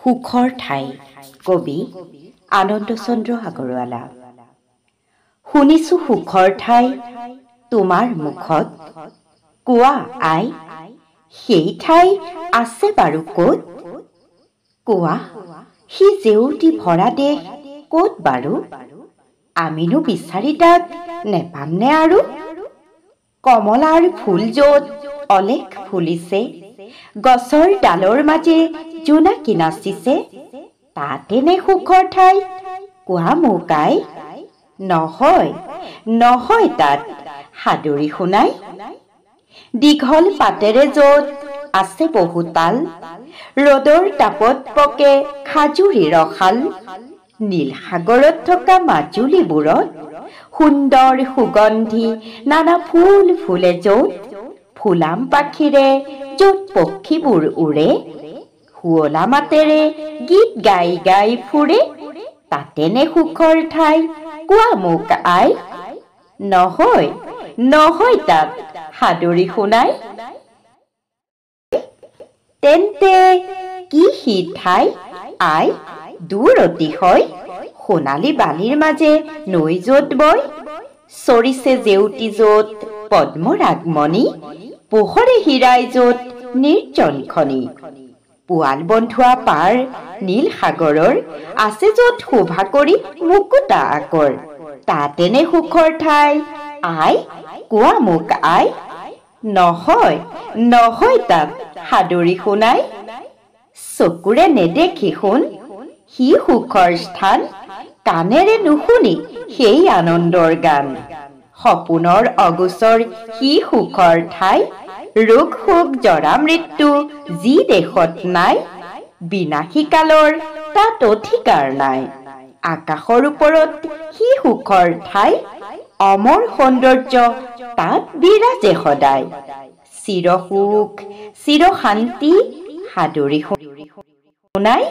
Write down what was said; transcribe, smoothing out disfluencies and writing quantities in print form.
সুখৰ ঠাই কবি আনন্দচন্দ্ৰ আগৰৱালা। শুনিছো সুখৰ ঠাই তোমাৰ মুখত, কোৱা আই সেই ঠাই আছে বাৰু ক'ত? কোৱা সি জেউতি ভৰা দেশ ক'ত বাৰু? আমিনো বিচাৰি তাক নেপামনে আৰু? কমলাৰ ফুল য'ত অলেখ ফুলিছে, গছৰ ডালৰ মাজে জোনাকী নাচিছে, তাতেনে সুখৰ ঠাই? কোৱা মোক আই। নহয় নহয় তাত সাদৰী সোণাই। দীঘল পাতেৰে য'ত আছে বহু তাল, ৰ'দৰ তাপত পকে খাজুৰী ৰসাল, নীল সাগৰত থকা মাজুলীবোৰত সুন্দৰ সুগন্ধি নানা ফুল ফুলে য'ত, ফুলাম পাখিৰে য'ত পক্ষীবোৰ উৰে, শুৱলা মাতেৰে গীত গাই গাই ফুৰে, তাতেনে সুখৰ ঠাই? কোৱা মোক আই। নহয় নহয় তাত সাদৰী সোণাই। তেন্তে কি সি ঠাই আই? দূৰ অতিশয়, সোণালী বালিৰ মাজে নৈ য'ত বয়, চৰিছে জেউতি য'ত পদ্মৰাগমণি, পোহৰে হীৰাই য'ত নিৰ্জন খনি, পোৱাল বন্ধুৱা পাৰ নীল সাগৰৰ আছে য'ত শোভা কৰি মুকুতা আকৰ, তাতেনে সুখৰ ঠাই আই? কোৱা মোক আই। নহয় নহয় তাত সাদৰী সোণাই। চকুৰে নেদেখি সোণ সি সুখৰ স্থান, কাণেৰে নুশুনি সেই আনন্দৰ গান, সপোনৰ অগোচৰ সি সুখৰ ঠাই, ৰোগ শোক জৰা মৃত্যু যি দেশত নাই, বিনাশী কালৰ তাত অধিকাৰ নাই, আকাশৰ ওপৰত সি সুখৰ ঠাই, অমৰ সৌন্দৰ্য তাত বিৰাজে সদায়, চিৰ সুখ চিৰ শান্তি সাদৰী সোণাই।